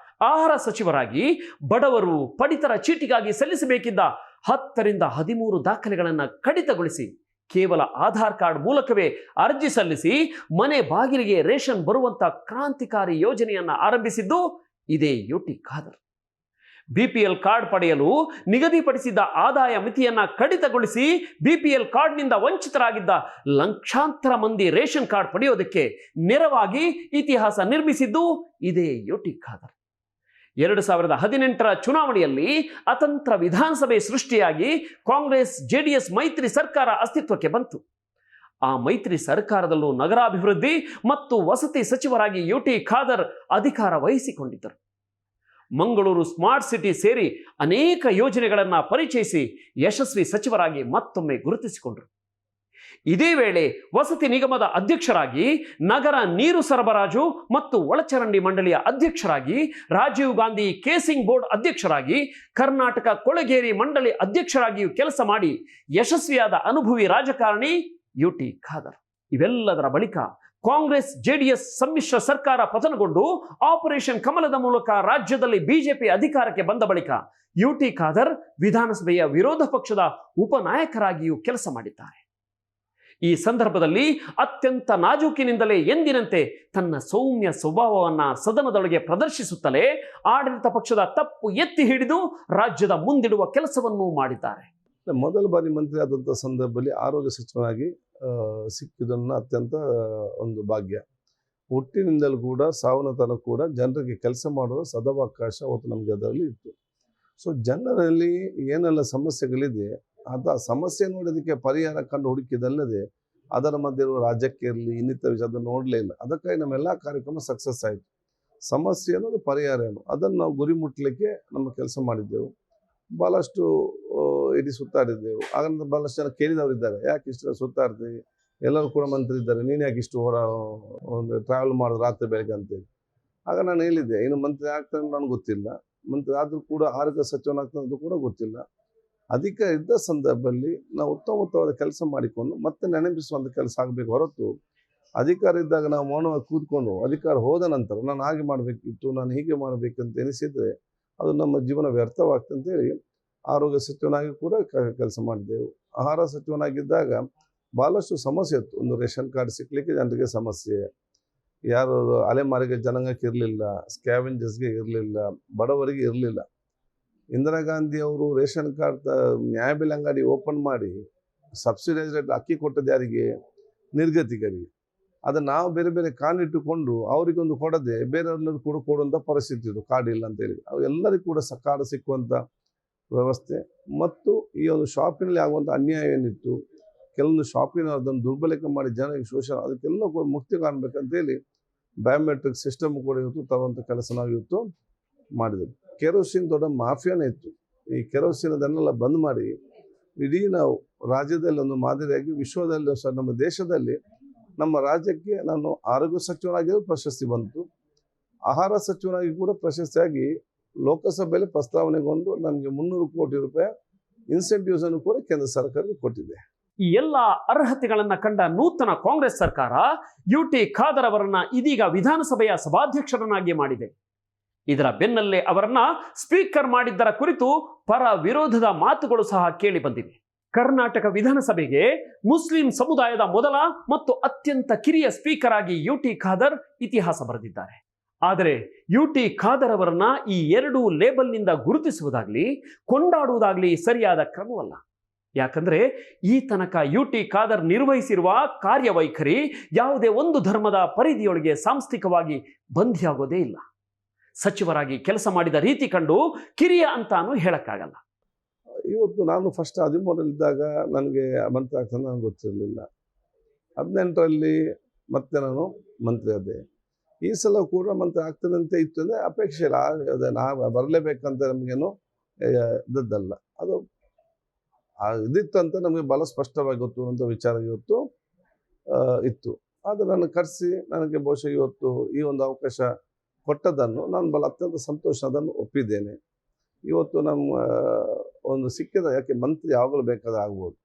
ಆಹಾರ ಸಚಿವರಾಗಿ ಬಡವರು ಪಡಿತರ ಚೀಟಿಗಾಗಿ ಸಲ್ಲಿಸಬೇಕಿದ್ದ 10ರಿಂದ 13 ದಾಖಲೆಗಳನ್ನು ಕಡಿತಗೊಳಿಸಿ ಕೇವಲ ಆಧಾರ್ ಕಾರ್ಡ್ ಮೂಲಕವೇ ಅರ್ಜಿ ಸಲ್ಲಿಸಿ ಮನೆ ಬಾಗಿಲಿಗೆ ರೇಷನ್ ಬರುವಂತ ಕ್ರಾಂತಿಕಾರಿ ಯೋಜನೆಯನ್ನ ಆರಂಭಿಸಿದ್ದು ಇದೇ ಯುಟಿ ಖಾದರ್. ಬಿಪಿಎಲ್ ಕಾರ್ಡ್ ಪಡೆಯಲು ನಿಗದಿಪಡಿಸಿದ್ದ ಆದಾಯ ಮಿತಿಯನ್ನ ಕಡಿತಗೊಳಿಸಿ ಬಿಪಿಎಲ್ ಕಾರ್ಡ್ನಿಂದ ವಂಚಿತರಾಗಿದ್ದ ಲಕ್ಷಾಂತರ ಮಂದಿ ರೇಷನ್ ಕಾರ್ಡ್ ಪಡೆಯೋದಕ್ಕೆ ನೆರವಾಗಿ ಇತಿಹಾಸ ನಿರ್ಮಿಸಿದ್ದು ಇದೇ ಯುಟಿ ಖಾದರ್. 2018ರ ಚುನಾವಣೆಯಲ್ಲಿ ಅತಂತ್ರ ವಿಧಾನಸಭೆ ಸೃಷ್ಟಿಯಾಗಿ ಕಾಂಗ್ರೆಸ್ ಜೆಡಿಎಸ್ ಮೈತ್ರಿ ಸರ್ಕಾರ ಅಸ್ತಿತ್ವಕ್ಕೆ ಬಂತು. ಆ ಮೈತ್ರಿ ಸರ್ಕಾರದಲ್ಲೂ ನಗರಾಭಿವೃದ್ಧಿ ಮತ್ತು ವಸತಿ ಸಚಿವರಾಗಿ ಯುಟಿ ಖಾದರ್ ಅಧಿಕಾರ ವಹಿಸಿಕೊಂಡಿದ್ದರು. ಮಂಗಳೂರು ಸ್ಮಾರ್ಟ್ ಸಿಟಿ ಸೇರಿ ಅನೇಕ ಯೋಜನೆಗಳನ್ನು ಪರಿಚಯಿಸಿ ಯಶಸ್ವಿ ಸಚಿವರಾಗಿ ಮತ್ತೊಮ್ಮೆ ಗುರುತಿಸಿಕೊಂಡರು. ಇದೇ ವೇಳೆ ವಸತಿ ನಿಗಮದ ಅಧ್ಯಕ್ಷರಾಗಿ, ನಗರ ನೀರು ಸರಬರಾಜು ಮತ್ತು ಒಳಚರಂಡಿ ಮಂಡಳಿಯ ಅಧ್ಯಕ್ಷರಾಗಿ, ರಾಜೀವ್ ಗಾಂಧಿ ಕೇಸಿಂಗ್ ಬೋರ್ಡ್ ಅಧ್ಯಕ್ಷರಾಗಿ, ಕರ್ನಾಟಕ ಕೊಳೆಗೇರಿ ಮಂಡಳಿ ಅಧ್ಯಕ್ಷರಾಗಿಯೂ ಕೆಲಸ ಮಾಡಿ ಯಶಸ್ವಿಯಾದ ಅನುಭವಿ ರಾಜಕಾರಣಿ ಯುಟಿ ಖಾದರ್. ಇವೆಲ್ಲದರ ಬಳಿಕ ಕಾಂಗ್ರೆಸ್ ಜೆಡಿಎಸ್ ಸಮ್ಮಿಶ್ರ ಸರ್ಕಾರ ಪತನಗೊಂಡು ಆಪರೇಷನ್ ಕಮಲದ ಮೂಲಕ ರಾಜ್ಯದಲ್ಲಿ ಬಿಜೆಪಿ ಅಧಿಕಾರಕ್ಕೆ ಬಂದ ಬಳಿಕ ಯುಟಿ ಖಾದರ್ ವಿಧಾನಸಭೆಯ ವಿರೋಧ ಪಕ್ಷದ ಉಪನಾಯಕರಾಗಿಯೂ ಕೆಲಸ ಮಾಡಿದ್ದಾರೆ. ಈ ಸಂದರ್ಭದಲ್ಲಿ ಅತ್ಯಂತ ನಾಜೂಕಿನಿಂದಲೇ ಎಂದಿನಂತೆ ತನ್ನ ಸೌಮ್ಯ ಸ್ವಭಾವವನ್ನು ಸದನದೊಳಗೆ ಪ್ರದರ್ಶಿಸುತ್ತಲೇ ಆಡಳಿತ ಪಕ್ಷದ ತಪ್ಪು ಎತ್ತಿ ಹಿಡಿದು ರಾಜ್ಯದ ಮುಂದಿಡುವ ಕೆಲಸವನ್ನೂ ಮಾಡಿದ್ದಾರೆ. ಮೊದಲ ಬಾರಿ ಮಂತ್ರಿ ಆದಂಥ ಸಂದರ್ಭದಲ್ಲಿ ಆರೋಗ್ಯ ಸಚಿವನಾಗಿ ಸಿಕ್ಕಿದ್ದನ್ನು ಅತ್ಯಂತ ಒಂದು ಭಾಗ್ಯ. ಹುಟ್ಟಿನಿಂದಲೂ ಕೂಡ ಸಾವನ್ನ ತನಕ ಕೂಡ ಜನರಿಗೆ ಕೆಲಸ ಮಾಡುವ ಸದಾವಕಾಶ ಅವತ್ತು ನಮಗೆ ಅದರಲ್ಲಿ ಇತ್ತು. ಸೊ ಜನರಲ್ಲಿ ಏನೆಲ್ಲ ಸಮಸ್ಯೆಗಳಿದೆ ಆ ಸಮಸ್ಯೆ ನೋಡೋದಕ್ಕೆ ಪರಿಹಾರ ಕಂಡು ಹುಡುಕಿದಲ್ಲದೆ ಅದರ ಮಧ್ಯೆ ಇರುವ ರಾಜ್ಯಕ್ಕೆ ಇರಲಿ ಇನ್ನಿತರ ವಿಷಯ ಅದನ್ನು ನೋಡಲೇ ಇಲ್ಲ. ಅದಕ್ಕಾಗಿ ನಮ್ಮೆಲ್ಲ ಕಾರ್ಯಕ್ರಮ ಸಕ್ಸಸ್ ಆಯಿತು. ಸಮಸ್ಯೆ ಅನ್ನೋದು ಪರಿಹಾರ ಏನು ಅದನ್ನು ನಾವು ಗುರಿ ಮುಟ್ಟಲಿಕ್ಕೆ ನಮ್ಮ ಕೆಲಸ ಮಾಡಿದ್ದೆವು. ಭಾಳಷ್ಟು ಇಡೀ ಸುತ್ತಾಡಿದ್ದೆವು. ಆಗ ಭಾಳಷ್ಟು ಜನ ಕೇಳಿದವರಿದ್ದಾರೆ, ಯಾಕೆ ಇಷ್ಟು ಸುತ್ತಾಡ್ತೀವಿ, ಎಲ್ಲರೂ ಕೂಡ ಮಂತ್ರಿ ಇದ್ದಾರೆ, ನೀನು ಯಾಕೆ ಇಷ್ಟು ಒಂದು ಟ್ರಾವೆಲ್ ಮಾಡೋದು ರಾತ್ರಿ ಬೆಳಗ್ಗೆ ಅಂತೇಳಿ. ಆಗ ನಾನು ಹೇಳಿದ್ದೆ, ಇನ್ನು ಮಂತ್ರಿ ಆಗ್ತಾನೆ ನನಗೆ ಗೊತ್ತಿಲ್ಲ, ಮಂತ್ರಿ ಆದರೂ ಕೂಡ ಆರೋಗ್ಯ ಸಚಿವನಾಗ್ತಾನೆ ಅದು ಕೂಡ ಗೊತ್ತಿಲ್ಲ. ಅಧಿಕಾರ ಇದ್ದ ಸಂದರ್ಭದಲ್ಲಿ ನಾವು ಉತ್ತಮವಾದ ಕೆಲಸ ಮಾಡಿಕೊಂಡು ಮತ್ತೆ ನೆನಪಿಸುವಂಥ ಕೆಲಸ ಆಗಬೇಕು ಹೊರತು ಅಧಿಕಾರ ಇದ್ದಾಗ ನಾವು ಮೌನವಾಗಿ ಕೂತ್ಕೊಂಡು ಅಧಿಕಾರ ಹೋದ ನಂತರ ನಾನು ಹಾಗೆ ಮಾಡಬೇಕಿತ್ತು, ನಾನು ಹೀಗೆ ಮಾಡಬೇಕಂತ ಎನಿಸಿದರೆ ಅದು ನಮ್ಮ ಜೀವನ ವ್ಯರ್ಥವಾಗ್ತದೆ ಅಂತೇಳಿ ಆರೋಗ್ಯ ಸಚಿವನಾಗಿ ಕೂಡ ಕೆಲಸ ಮಾಡಿದ್ದೆವು. ಆಹಾರ ಸಚಿವನಾಗಿದ್ದಾಗ ಭಾಳಷ್ಟು ಸಮಸ್ಯೆ ಇತ್ತು. ಒಂದು ರೇಷನ್ ಕಾರ್ಡ್ ಸಿಕ್ಕಲಿಕ್ಕೆ ಜನರಿಗೆ ಸಮಸ್ಯೆ, ಯಾರು ಅಲೆಮಾರಿಗೆ ಜನಾಂಗಕ್ಕೆ ಇರಲಿಲ್ಲ, ಸ್ಕ್ಯಾವೆಂಜರ್ಸ್ಗೆ ಇರಲಿಲ್ಲ, ಬಡವರಿಗೆ ಇರಲಿಲ್ಲ. ಇಂದಿರಾ ಗಾಂಧಿ ಅವರು ರೇಷನ್ ಕಾರ್ಡ್ ನ್ಯಾಯಬೆಲೆ ಅಂಗಡಿ ಓಪನ್ ಮಾಡಿ ಸಬ್ಸಿಡೈಸ್ ರೇಟ್ ಅಕ್ಕಿ ಕೊಟ್ಟದ್ದು ಯಾರಿಗೆ? ನಿರ್ಗತಿಕರಿಗೆ. ಅದನ್ನು ನಾವು ಬೇರೆ ಬೇರೆ ಕಾರ್ಡ್ ಇಟ್ಟುಕೊಂಡು ಅವರಿಗೊಂದು ಕೊಡದೆ ಬೇರೆಯವ್ರಲ್ಲೂ ಕೂಡ ಕೊಡುವಂಥ ಪರಿಸ್ಥಿತಿ ಇತ್ತು, ಕಾರ್ಡ್ ಇಲ್ಲ ಅಂತೇಳಿ. ಅವು ಎಲ್ಲರಿಗೂ ಕೂಡ ಕಾರ್ಡ್ ಸಿಕ್ಕುವಂಥ ವ್ಯವಸ್ಥೆ ಮತ್ತು ಈ ಒಂದು ಶಾಪಿನಲ್ಲಿ ಆಗುವಂಥ ಅನ್ಯಾಯ ಏನಿತ್ತು, ಕೆಲವೊಂದು ಶಾಪಿನ ಅದನ್ನು ದುರ್ಬಳಕೆ ಮಾಡಿ ಜನರಿಗೆ ಶೋಷಣೆ, ಅದಕ್ಕೆಲ್ಲ ಕೂಡ ಮುಕ್ತಿ ಕಾಣಬೇಕಂತೇಳಿ ಬಯೋಮೆಟ್ರಿಕ್ ಸಿಸ್ಟಮ್ ಕೂಡ ಇವತ್ತು ತರುವಂಥ ಕೆಲಸ ನಾವು ಇವತ್ತು ಮಾಡಿದೆವು. ಕೆರೋಸಿನ್ ದೊಡ್ಡ ಮಾಫಿಯಾನೇ ಇತ್ತು. ಈ ಕೆರೋಸಿನ್ ಅದನ್ನೆಲ್ಲ ಬಂದ್ ಮಾಡಿ ಇಡೀ ನಾವು ರಾಜ್ಯದಲ್ಲಿ ಒಂದು ಮಾದರಿಯಾಗಿ ವಿಶ್ವದಲ್ಲಿ ಸಹ ನಮ್ಮ ದೇಶದಲ್ಲಿ ನಮ್ಮ ರಾಜ್ಯಕ್ಕೆ ನಾನು ಆರೋಗ್ಯ ಸಚಿವನಾಗಿಯೂ ಪ್ರಶಸ್ತಿ ಬಂತು, ಆಹಾರ ಸಚಿವನಾಗಿ ಕೂಡ ಪ್ರಶಸ್ತಿಯಾಗಿ ಲೋಕಸಭೆಯಲ್ಲಿ ಪ್ರಸ್ತಾವನೆಗೊಂಡು ನಮಗೆ 300 ಕೋಟಿ ರೂಪಾಯಿ ಇನ್ಸೆಂಟಿವ್ಸ್ ಅನ್ನು ಕೂಡ ಕೇಂದ್ರ ಸರ್ಕಾರ ಕೊಟ್ಟಿದೆ. ಈ ಎಲ್ಲ ಅರ್ಹತೆಗಳನ್ನ ಕಂಡ ನೂತನ ಕಾಂಗ್ರೆಸ್ ಸರ್ಕಾರ ಯುಟಿ ಖಾದರ್ ಅವರನ್ನ ಇದೀಗ ವಿಧಾನಸಭೆಯ ಸಭಾಧ್ಯಕ್ಷರನ್ನಾಗಿ ಮಾಡಿದೆ. ಇದರ ಬೆನ್ನಲ್ಲೇ ಅವರನ್ನ ಸ್ಪೀಕರ್ ಮಾಡಿದ್ದರ ಕುರಿತು ಪರ ವಿರೋಧದ ಮಾತುಗಳು ಸಹ ಕೇಳಿ ಬಂದಿವೆ. ಕರ್ನಾಟಕ ವಿಧಾನಸಭೆಗೆ ಮುಸ್ಲಿಂ ಸಮುದಾಯದ ಮೊದಲ ಮತ್ತು ಅತ್ಯಂತ ಕಿರಿಯ ಸ್ಪೀಕರ್ ಆಗಿ ಯುಟಿ ಖಾದರ್ ಇತಿಹಾಸ ಬರೆದಿದ್ದಾರೆ. ಆದರೆ ಯುಟಿ ಖಾದರ್ ಅವರನ್ನ ಈ ಎರಡೂ ಲೇಬಲ್ನಿಂದ ಗುರುತಿಸುವುದಾಗ್ಲಿ ಕೊಂಡಾಡುವುದಾಗ್ಲಿ ಸರಿಯಾದ ಕ್ರಮವಲ್ಲ. ಯಾಕಂದ್ರೆ ಈ ತನಕ ಯುಟಿ ಖಾದರ್ ನಿರ್ವಹಿಸಿರುವ ಕಾರ್ಯವೈಖರಿ ಯಾವುದೇ ಒಂದು ಧರ್ಮದ ಪರಿಧಿಯೊಳಗೆ ಸಾಂಸ್ಥಿಕವಾಗಿ ಬಂಧಿಯಾಗೋದೇ ಇಲ್ಲ. ಸಚಿವರಾಗಿ ಕೆಲಸ ಮಾಡಿದ ರೀತಿ ಕಂಡು ಕಿರಿಯ ಅಂತಾನು ಹೇಳಕ್ಕಾಗಲ್ಲ. ಇವತ್ತು ನಾನು ಫಸ್ಟ್ 13ರಲ್ಲಿದ್ದಾಗ ನನಗೆ ಮಂತ್ರಿ ಆಗ್ತಾನೆ ನನಗೆ ಗೊತ್ತಿರಲಿಲ್ಲ. 18ರಲ್ಲಿ ಮತ್ತೆ ನಾನು ಮಂತ್ರಿ ಆದೆ. ಈ ಸಲ ಕೂಡ ಮಂತ್ರಿ ಆಗ್ತಾನಂತೆ ಇತ್ತು ಅಂದರೆ ಅಪೇಕ್ಷೆ ಇಲ್ಲ. ಅದೇ ನಾವು ಬರಲೇಬೇಕಂತ ನಮಗೇನು ಇದ್ದದ್ದಲ್ಲ, ಅದು ಇದಿತ್ತು ಅಂತ ನಮಗೆ ಭಾಳ ಸ್ಪಷ್ಟವಾಗಿ ಗೊತ್ತು ಅಂತ ವಿಚಾರ ಇವತ್ತು ಇತ್ತು. ಆದರೆ ನಾನು ಕರೆಸಿ ನನಗೆ ಬಹುಶಃ ಇವತ್ತು ಈ ಒಂದು ಅವಕಾಶ ಕೊಟ್ಟದನ್ನು ನಾನು ಭಾಳ ಅತ್ಯಂತ ಸಂತೋಷ ಅದನ್ನು ಒಪ್ಪಿದ್ದೇನೆ. ಇವತ್ತು ನಮ್ಮ ಒಂದು ಸಿಕ್ಕಿದ, ಯಾಕೆ ಮಂತ್ರಿ ಯಾವಾಗಲೂ ಬೇಕಾದ್ರೆ ಆಗ್ಬೋದು,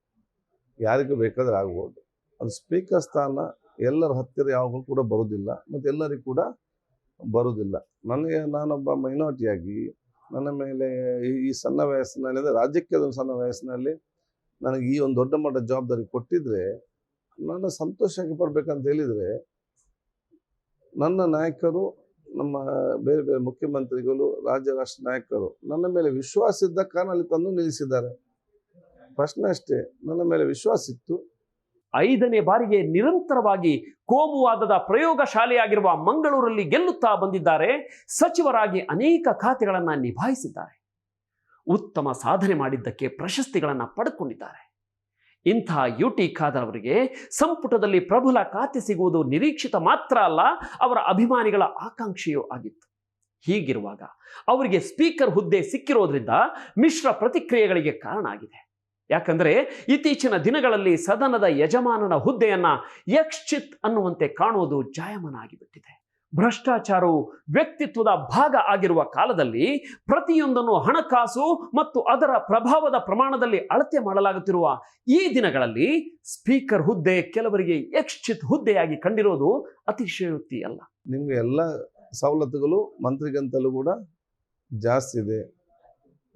ಯಾರಿಗೂ ಬೇಕಾದ್ರೆ ಆಗ್ಬೋದು. ಅದು ಸ್ಪೀಕರ್ ಸ್ಥಾನ ಎಲ್ಲರ ಹತ್ತಿರ ಯಾವಾಗಲೂ ಕೂಡ ಬರೋದಿಲ್ಲ ಮತ್ತು ಎಲ್ಲರಿಗೂ ಕೂಡ ಬರೋದಿಲ್ಲ. ನನಗೆ ನಾನೊಬ್ಬ ಮೈನಾರಿಟಿಯಾಗಿ ನನ್ನ ಮೇಲೆ ಈ ಸಣ್ಣ ವಯಸ್ಸಿನಲ್ಲಿ, ಅಂದರೆ ರಾಜ್ಯಕ್ಕೆ ಅದೊಂದು ಸಣ್ಣ ವಯಸ್ಸಿನಲ್ಲಿ ನನಗೆ ಈ ಒಂದು ದೊಡ್ಡ ಮಟ್ಟದ ಜವಾಬ್ದಾರಿ ಕೊಟ್ಟಿದ್ರೆ ನಾನು ಸಂತೋಷಕ್ಕೆ ಪಡಬೇಕಂತ ಹೇಳಿದರೆ, ನನ್ನ ನಾಯಕರು, ನಮ್ಮ ಬೇರೆ ಬೇರೆ ಮುಖ್ಯಮಂತ್ರಿಗಳು, ರಾಜ್ಯ ರಾಷ್ಟ್ರ ನಾಯಕರು ನನ್ನ ಮೇಲೆ ವಿಶ್ವಾಸ ಇದ್ದ ಕಾರಣ ಅಲ್ಲಿ ತಂದು ನಿಲ್ಲಿಸಿದ್ದಾರೆ. ಪ್ರಶ್ನೆ ಅಷ್ಟೇ, ನನ್ನ ಮೇಲೆ ವಿಶ್ವಾಸ ಇತ್ತು. 5ನೇ ಬಾರಿಗೆ ನಿರಂತರವಾಗಿ ಕೋಮುವಾದದ ಪ್ರಯೋಗಶಾಲೆಯಾಗಿರುವ ಮಂಗಳೂರಲ್ಲಿ ಗೆಲ್ಲುತ್ತಾ ಬಂದಿದ್ದಾರೆ. ಸಚಿವರಾಗಿ ಅನೇಕ ಖಾತೆಗಳನ್ನು ನಿಭಾಯಿಸಿದ್ದಾರೆ. ಉತ್ತಮ ಸಾಧನೆ ಮಾಡಿದ್ದಕ್ಕೆ ಪ್ರಶಸ್ತಿಗಳನ್ನು ಪಡೆದುಕೊಂಡಿದ್ದಾರೆ. ಇಂಥ UT ಖಾದರ್ ಅವರಿಗೆ ಸಂಪುಟದಲ್ಲಿ ಪ್ರಬಲ ಖಾತೆ ಸಿಗುವುದು ನಿರೀಕ್ಷಿತ ಮಾತ್ರ ಅಲ್ಲ, ಅವರ ಅಭಿಮಾನಿಗಳ ಆಕಾಂಕ್ಷೆಯೂ ಆಗಿತ್ತು. ಹೀಗಿರುವಾಗ ಅವರಿಗೆ ಸ್ಪೀಕರ್ ಹುದ್ದೆ ಸಿಕ್ಕಿರೋದ್ರಿಂದ ಮಿಶ್ರ ಪ್ರತಿಕ್ರಿಯೆಗಳಿಗೆ ಕಾರಣ ಆಗಿದೆ. ಯಾಕಂದ್ರೆ ಇತ್ತೀಚಿನ ದಿನಗಳಲ್ಲಿ ಸದನದ ಯಜಮಾನನ ಹುದ್ದೆಯನ್ನ ಯಕ್ಷಿತ್ ಅನ್ನುವಂತೆ ಕಾಣುವುದು ಜಾಯಮಾನ ಆಗಿಬಿಟ್ಟಿದೆ. ಭ್ರಷ್ಟಾಚಾರವು ವ್ಯಕ್ತಿತ್ವದ ಭಾಗ ಆಗಿರುವ ಕಾಲದಲ್ಲಿ ಪ್ರತಿಯೊಂದನ್ನು ಹಣಕಾಸು ಮತ್ತು ಅದರ ಪ್ರಭಾವದ ಪ್ರಮಾಣದಲ್ಲಿ ಅಳತೆ ಮಾಡಲಾಗುತ್ತಿರುವ ಈ ದಿನಗಳಲ್ಲಿ ಸ್ಪೀಕರ್ ಹುದ್ದೆ ಕೆಲವರಿಗೆ ಯಕ್ಷಿತ್ ಹುದ್ದೆಯಾಗಿ ಕಂಡಿರೋದು ಅತಿಶಯೋಕ್ತಿ ಅಲ್ಲ. ನಿಮಗೆ ಎಲ್ಲ ಸವಲತ್ತುಗಳು ಮಂತ್ರಿಗಂತಲೂ ಕೂಡ ಜಾಸ್ತಿ ಇದೆ.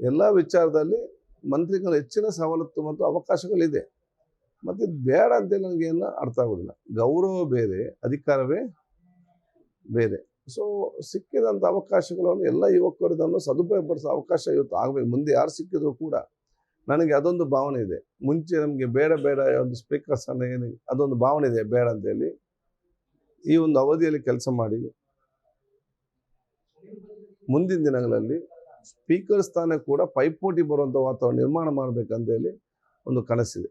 ಎಲ್ಲ ವಿಚಾರದಲ್ಲಿ ಮಂತ್ರಿಗಳು ಹೆಚ್ಚಿನ ಸವಲತ್ತು ಮತ್ತು ಅವಕಾಶಗಳಿದೆ. ಮತ್ತು ಬೇಡ ಅಂತೇಳಿ ನನಗೇನು ಅರ್ಥ ಆಗೋದಿಲ್ಲ. ಗೌರವ ಬೇರೆ, ಅಧಿಕಾರವೇ ಬೇರೆ. ಸೊ ಸಿಕ್ಕಿದಂಥ ಅವಕಾಶಗಳನ್ನು ಎಲ್ಲ ಯುವಕರದನ್ನು ಸದುಪಯೋಗಪಡಿಸೋ ಅವಕಾಶ ಇವತ್ತು ಆಗಬೇಕು. ಮುಂದೆ ಯಾರು ಸಿಕ್ಕಿದ್ರು ಕೂಡ ನನಗೆ ಅದೊಂದು ಭಾವನೆ ಇದೆ. ಮುಂಚೆ ನಮಗೆ ಬೇಡ ಒಂದು ಸ್ಪೀಕರ್ ಸ್ಥಾನ ಏನು ಅದೊಂದು ಭಾವನೆ ಇದೆ, ಬೇಡ ಅಂತೇಳಿ. ಈ ಒಂದು ಅವಧಿಯಲ್ಲಿ ಕೆಲಸ ಮಾಡಿ ಮುಂದಿನ ದಿನಗಳಲ್ಲಿ ಸ್ಪೀಕರ್ ಸ್ಥಾನ ಕೂಡ ಪೈಪೋಟಿ ಬರುವಂಥ ವಾತಾವರಣ ನಿರ್ಮಾಣ ಮಾಡಬೇಕಂತೇಳಿ ಒಂದು ಕನಸಿದೆ.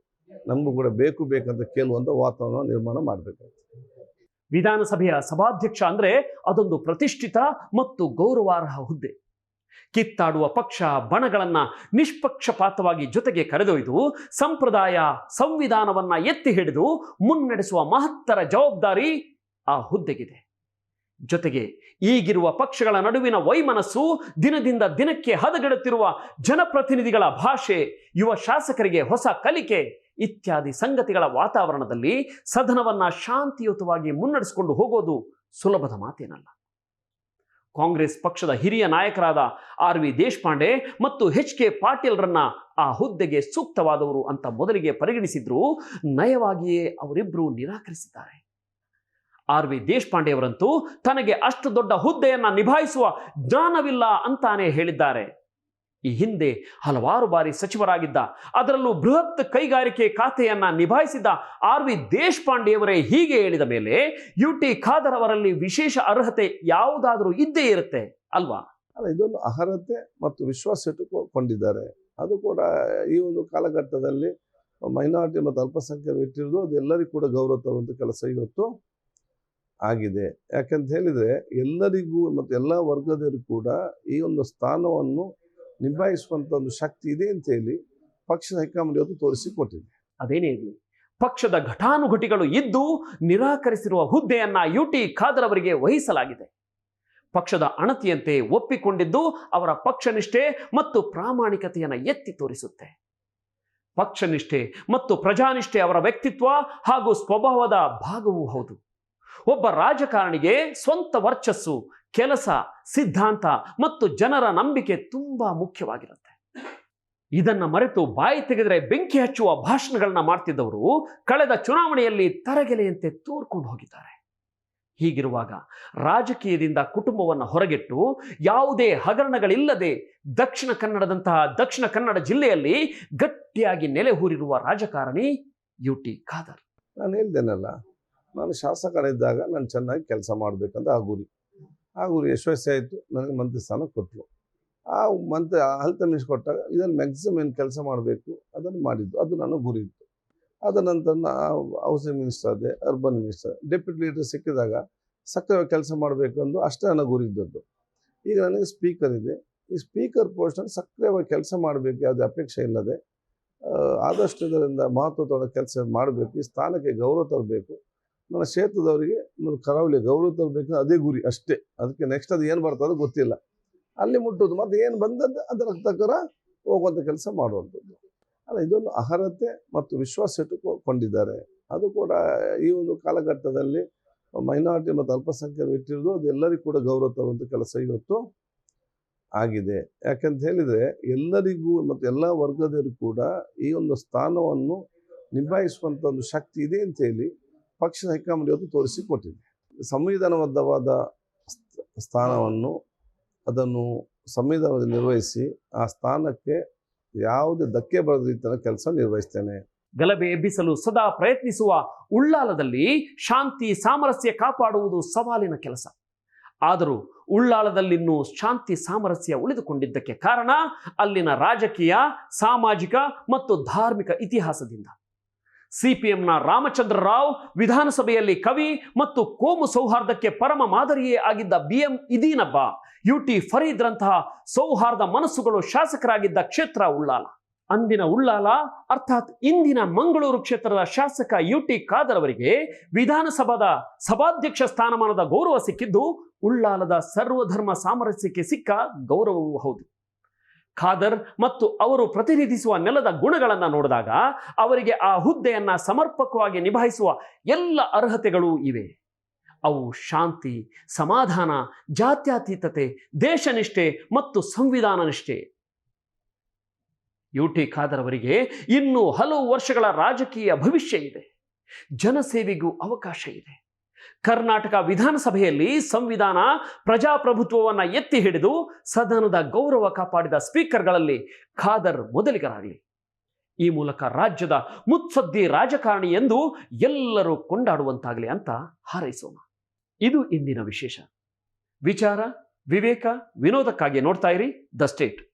ನಮಗೂ ಕೂಡ ಬೇಕಂತ ಕೇಳುವಂಥ ವಾತಾವರಣ ನಿರ್ಮಾಣ ಮಾಡಬೇಕಾಗ್ತದೆ. ವಿಧಾನಸಭೆಯ ಸಭಾಧ್ಯಕ್ಷ ಅಂದ್ರೆ ಅದೊಂದು ಪ್ರತಿಷ್ಠಿತ ಮತ್ತು ಗೌರವಾರ್ಹ ಹುದ್ದೆ. ಕಿತ್ತಾಡುವ ಪಕ್ಷ ಬಣಗಳನ್ನ ನಿಷ್ಪಕ್ಷಪಾತವಾಗಿ ಜೊತೆಗೆ ಕರೆದೊಯ್ದು ಸಂಪ್ರದಾಯ ಸಂವಿಧಾನವನ್ನ ಎತ್ತಿ ಹಿಡಿದು ಮುನ್ನಡೆಸುವ ಮಹತ್ತರ ಜವಾಬ್ದಾರಿ ಆ ಹುದ್ದೆಗಿದೆ. ಜೊತೆಗೆ ಈಗಿರುವ ಪಕ್ಷಗಳ ನಡುವಿನ ವೈಮನಸ್ಸು, ದಿನದಿಂದ ದಿನಕ್ಕೆ ಹದಗೆಡುತ್ತಿರುವ ಜನಪ್ರತಿನಿಧಿಗಳ ಭಾಷೆ, ಯುವ ಶಾಸಕರಿಗೆ ಹೊಸ ಕಲಿಕೆ ಇತ್ಯಾದಿ ಸಂಗತಿಗಳ ವಾತಾವರಣದಲ್ಲಿ ಸದನವನ್ನ ಶಾಂತಿಯುತವಾಗಿ ಮುನ್ನಡೆಸಿಕೊಂಡು ಹೋಗೋದು ಸುಲಭದ ಮಾತೇನಲ್ಲ. ಕಾಂಗ್ರೆಸ್ ಪಕ್ಷದ ಹಿರಿಯ ನಾಯಕರಾದ RV ದೇಶಪಾಂಡೆ ಮತ್ತು HK ಪಾಟೀಲ್ರನ್ನ ಆ ಹುದ್ದೆಗೆ ಸೂಕ್ತವಾದವರು ಅಂತ ಮೊದಲಿಗೆ ಪರಿಗಣಿಸಿದ್ರು. ನಯವಾಗಿಯೇ ಅವರಿಬ್ಬರು ನಿರಾಕರಿಸಿದ್ದಾರೆ. RV ದೇಶಪಾಂಡೆ ಅವರಂತೂ ತನಗೆ ಅಷ್ಟು ದೊಡ್ಡ ಹುದ್ದೆಯನ್ನ ನಿಭಾಯಿಸುವ ಜ್ಞಾನವಿಲ್ಲ ಅಂತಾನೆ ಹೇಳಿದ್ದಾರೆ. ಈ ಹಿಂದೆ ಹಲವಾರು ಬಾರಿ ಸಚಿವರಾಗಿದ್ದ, ಅದರಲ್ಲೂ ಬೃಹತ್ ಕೈಗಾರಿಕೆ ಖಾತೆಯನ್ನ ನಿಭಾಯಿಸಿದ RV ದೇಶಪಾಂಡೆಯವರೇ ಹೀಗೆ ಹೇಳಿದ ಮೇಲೆ UT ಖಾದರ್ ಅವರಲ್ಲಿ ವಿಶೇಷ ಅರ್ಹತೆ ಯಾವುದಾದ್ರೂ ಇದ್ದೇ ಇರುತ್ತೆ ಅಲ್ವಾ? ಇದೊಂದು ಅರ್ಹತೆ ಮತ್ತು ವಿಶ್ವಾಸ ಇಟ್ಟುಕೊಂಡಿದ್ದಾರೆ. ಅದು ಕೂಡ ಈ ಒಂದು ಕಾಲಘಟ್ಟದಲ್ಲಿ ಮೈನಾರಿಟಿ ಮತ್ತು ಅಲ್ಪಸಂಖ್ಯಾತರು ಇಟ್ಟಿರೋದು ಅದು ಎಲ್ಲರಿಗೂ ಕೂಡ ಗೌರವ ತರುವಂಥ ಕೆಲಸ ಇವತ್ತು ಆಗಿದೆ. ಯಾಕಂತ ಹೇಳಿದರೆ ಎಲ್ಲರಿಗೂ ಮತ್ತು ಎಲ್ಲ ವರ್ಗದವರಿಗೂ ಕೂಡ ಈ ಒಂದು ಸ್ಥಾನವನ್ನು ನಿಭಾಯಿಸುವಂಥ ಒಂದು ಶಕ್ತಿ ಇದೆ ಅಂತೇಳಿ ಪಕ್ಷದ ಹೈಕಮಾಂಡ್ ಇವತ್ತು ತೋರಿಸಿಕೊಟ್ಟಿದೆ. ಅದೇನೇ ಇರಲಿ, ಪಕ್ಷದ ಘಟಾನುಘಟಿಗಳು ಇದ್ದು ನಿರಾಕರಿಸಿರುವ ಹುದ್ದೆಯನ್ನ UT ಖಾದರ್ ಅವರಿಗೆ ವಹಿಸಲಾಗಿದೆ. ಪಕ್ಷದ ಅಣತಿಯಂತೆ ಒಪ್ಪಿಕೊಂಡಿದ್ದು ಅವರ ಪಕ್ಷನಿಷ್ಠೆ ಮತ್ತು ಪ್ರಾಮಾಣಿಕತೆಯನ್ನು ಎತ್ತಿ ತೋರಿಸುತ್ತೆ. ಪಕ್ಷನಿಷ್ಠೆ ಮತ್ತು ಪ್ರಜಾನಿಷ್ಠೆ ಅವರ ವ್ಯಕ್ತಿತ್ವ ಹಾಗೂ ಸ್ವಭಾವದ ಭಾಗವೂ ಹೌದು. ಒಬ್ಬ ರಾಜಕಾರಣಿಗೆ ಸ್ವಂತ ವರ್ಚಸ್ಸು, ಕೆಲಸ, ಸಿದ್ಧಾಂತ ಮತ್ತು ಜನರ ನಂಬಿಕೆ ತುಂಬಾ ಮುಖ್ಯವಾಗಿರುತ್ತೆ. ಇದನ್ನ ಮರೆತು ಬಾಯಿ ತೆಗೆದರೆ ಬೆಂಕಿ ಹಚ್ಚುವ ಭಾಷಣಗಳನ್ನ ಮಾಡ್ತಿದ್ದವರು ಕಳೆದ ಚುನಾವಣೆಯಲ್ಲಿ ತರಗೆಲೆಯಂತೆ ತೂರ್ಕೊಂಡು ಹೋಗಿದ್ದಾರೆ. ಹೀಗಿರುವಾಗ ರಾಜಕೀಯದಿಂದ ಕುಟುಂಬವನ್ನು ಹೊರಗಿಟ್ಟು ಯಾವುದೇ ಹಗರಣಗಳಿಲ್ಲದೆ ದಕ್ಷಿಣ ಕನ್ನಡ ಜಿಲ್ಲೆಯಲ್ಲಿ ಗಟ್ಟಿಯಾಗಿ ನೆಲೆಹೂರಿರುವ ರಾಜಕಾರಣಿ UT ಖಾದರ್. ನಾನು ಹೇಳ್ತೇನಲ್ಲ, ನಾನು ಶಾಸಕನಿದ್ದಾಗ ನಾನು ಚೆನ್ನಾಗಿ ಕೆಲಸ ಮಾಡಬೇಕಂತ ಆ ಗುರಿ ಯಶಸ್ವಿ ಆಯಿತು. ನನಗೆ ಮಂತ್ರಿ ಸ್ಥಾನ ಕೊಟ್ಟರು. ಆ ಹೆಲ್ತ್ ಮಿನಿಸ್ಟರ್ ಕೊಟ್ಟಾಗ ಇದನ್ನು ಮ್ಯಾಕ್ಸಿಮಮ್ ಏನು ಕೆಲಸ ಮಾಡಬೇಕು ಅದನ್ನು ಮಾಡಿದ್ದು, ಅದು ನನ್ನ ಗುರಿ ಇತ್ತು. ಅದ ನಂತರ ಹೌಸಿಂಗ್ ಮಿನಿಸ್ಟರ್ ಆದೆ, ಅರ್ಬನ್ ಮಿನಿಸ್ಟರ್, ಡೆಪ್ಯೂಟಿ ಲೀಡರ್ ಸಿಕ್ಕಿದಾಗ ಸಕ್ರಿಯವಾಗಿ ಕೆಲಸ ಮಾಡಬೇಕು ಅಂದು ಅಷ್ಟೇ ನನ್ನ ಗುರಿ ಇದ್ದದ್ದು. ಈಗ ನನಗೆ ಸ್ಪೀಕರ್ ಇದೆ. ಈ ಸ್ಪೀಕರ್ ಪೋಸ್ಟನ್ನು ಸಕ್ರಿಯವಾಗಿ ಕೆಲಸ ಮಾಡಬೇಕು, ಯಾವುದೇ ಅಪೇಕ್ಷೆ ಇಲ್ಲದೆ ಆದಷ್ಟು ಇದರಿಂದ ಮಹತ್ವದ ಕೆಲಸ ಮಾಡಬೇಕು. ಈ ಸ್ಥಾನಕ್ಕೆ ಗೌರವ ತರಬೇಕು. ನನ್ನ ಕ್ಷೇತ್ರದವರಿಗೆ ನನ್ನ ಕರಾವಳಿ ಗೌರವ ತರಬೇಕು, ಅದೇ ಗುರಿ ಅಷ್ಟೇ. ಅದಕ್ಕೆ ನೆಕ್ಸ್ಟ್ ಅದು ಏನು ಬರ್ತದೆ ಗೊತ್ತಿಲ್ಲ, ಅಲ್ಲಿ ಮುಟ್ಟೋದು ಮತ್ತು ಏನು ಬಂದದ್ದು ಅದರ ತಕ್ಕರ ಹೋಗುವಂಥ ಕೆಲಸ ಮಾಡುವಂಥದ್ದು. ಇದೊಂದು ಅರ್ಹತೆ ಮತ್ತು ವಿಶ್ವಾಸ ಇಟ್ಟುಕೊಂಡಿದ್ದಾರೆ. ಅದು ಕೂಡ ಈ ಒಂದು ಕಾಲಘಟ್ಟದಲ್ಲಿ ಮೈನಾರಿಟಿ ಮತ್ತು ಅಲ್ಪಸಂಖ್ಯಾತರು ಇಟ್ಟಿರೋದು ಅದು ಎಲ್ಲರಿಗೂ ಕೂಡ ಗೌರವ ತರುವಂಥ ಕೆಲಸ ಇವತ್ತು ಆಗಿದೆ. ಯಾಕಂತ ಹೇಳಿದರೆ ಎಲ್ಲರಿಗೂ ಮತ್ತು ಎಲ್ಲ ವರ್ಗದವರಿಗೂ ಕೂಡ ಈ ಒಂದು ಸ್ಥಾನವನ್ನು ನಿಭಾಯಿಸುವಂಥ ಒಂದು ಶಕ್ತಿ ಇದೆ ಅಂತೇಳಿ ಪಕ್ಷದ ಹೈಕಮಾಂಡ್ ಇವತ್ತು ತೋರಿಸಿಕೊಟ್ಟಿದೆ. ಸಂವಿಧಾನಬದ್ಧವಾದ ಸ್ಥಾನವನ್ನು ಅದನ್ನು ಸಂವಿಧಾನದಲ್ಲಿ ನಿರ್ವಹಿಸಿ ಆ ಸ್ಥಾನಕ್ಕೆ ಯಾವುದೇ ಧಕ್ಕೆ ಬರದ ರೀತಿಯ ಕೆಲಸ ನಿರ್ವಹಿಸ್ತೇನೆ. ಗಲಭೆ ಎಬ್ಬಿಸಲು ಸದಾ ಪ್ರಯತ್ನಿಸುವ ಉಳ್ಳಾಲದಲ್ಲಿ ಶಾಂತಿ ಸಾಮರಸ್ಯ ಕಾಪಾಡುವುದು ಸವಾಲಿನ ಕೆಲಸ. ಆದರೂ ಉಳ್ಳಾಲದಲ್ಲಿನ್ನೂ ಶಾಂತಿ ಸಾಮರಸ್ಯ ಉಳಿದುಕೊಂಡಿದ್ದಕ್ಕೆ ಕಾರಣ ಅಲ್ಲಿನ ರಾಜಕೀಯ, ಸಾಮಾಜಿಕ ಮತ್ತು ಧಾರ್ಮಿಕ ಇತಿಹಾಸದಿಂದ. ಸಿಪಿಎಂನ ರಾಮಚಂದ್ರ ರಾವ್ ವಿಧಾನಸಭೆಯಲ್ಲಿ ಕವಿ ಮತ್ತು ಕೋಮು ಸೌಹಾರ್ದಕ್ಕೆ ಪರಮ ಮಾದರಿಯೇ ಆಗಿದ್ದ BM ಇದೀನಬ್ಬ, UT ಫರೀದ್ರಂತಹ ಸೌಹಾರ್ದ ಮನಸ್ಸುಗಳು ಶಾಸಕರಾಗಿದ್ದ ಕ್ಷೇತ್ರ ಉಳ್ಳಾಲ. ಅಂದಿನ ಉಳ್ಳಾಲ ಅರ್ಥಾತ್ ಇಂದಿನ ಮಂಗಳೂರು ಕ್ಷೇತ್ರದ ಶಾಸಕ UT ಖಾದರ್ ಅವರಿಗೆ ವಿಧಾನಸಭಾದ ಸಭಾಧ್ಯಕ್ಷ ಸ್ಥಾನಮಾನದ ಗೌರವ ಸಿಕ್ಕಿದ್ದು ಉಳ್ಳಾಲದ ಸರ್ವಧರ್ಮ ಸಾಮರಸ್ಯಕ್ಕೆ ಸಿಕ್ಕ ಗೌರವವೂ ಹೌದು. ಖಾದರ್ ಮತ್ತು ಅವರು ಪ್ರತಿನಿಧಿಸುವ ನೆಲದ ಗುಣಗಳನ್ನು ನೋಡಿದಾಗ ಅವರಿಗೆ ಆ ಹುದ್ದೆಯನ್ನ ಸಮರ್ಪಕವಾಗಿ ನಿಭಾಯಿಸುವ ಎಲ್ಲ ಅರ್ಹತೆಗಳೂ ಇವೆ. ಅವು ಶಾಂತಿ, ಸಮಾಧಾನ, ಜಾತ್ಯತೀತತೆ, ದೇಶನಿಷ್ಠೆ ಮತ್ತು ಸಂವಿಧಾನ ನಿಷ್ಠೆ. UT ಖಾದರ್ ಅವರಿಗೆ ಇನ್ನೂ ಹಲವು ವರ್ಷಗಳ ರಾಜಕೀಯ ಭವಿಷ್ಯ ಇದೆ. ಜನಸೇವೆಗೂ ಅವಕಾಶ ಇದೆ. ಕರ್ನಾಟಕ ವಿಧಾನಸಭೆಯಲ್ಲಿ ಸಂವಿಧಾನ, ಪ್ರಜಾಪ್ರಭುತ್ವವನ್ನು ಎತ್ತಿ ಹಿಡಿದು ಸದನದ ಗೌರವ ಕಾಪಾಡಿದ ಸ್ಪೀಕರ್ಗಳಲ್ಲಿ ಖಾದರ್ ಮೊದಲಿಗರಾಗಲಿ. ಈ ಮೂಲಕ ರಾಜ್ಯದ ಮುತ್ಸದ್ದಿ ರಾಜಕಾರಣಿ ಎಂದು ಎಲ್ಲರೂ ಕೊಂಡಾಡುವಂತಾಗಲಿ ಅಂತ ಹಾರೈಸೋಣ. ಇದು ಇಂದಿನ ವಿಶೇಷ. ವಿಚಾರ, ವಿವೇಕ, ವಿನೋದಕ್ಕಾಗಿ ನೋಡ್ತಾ ಇರಿ ದ ಸ್ಟೇಟ್.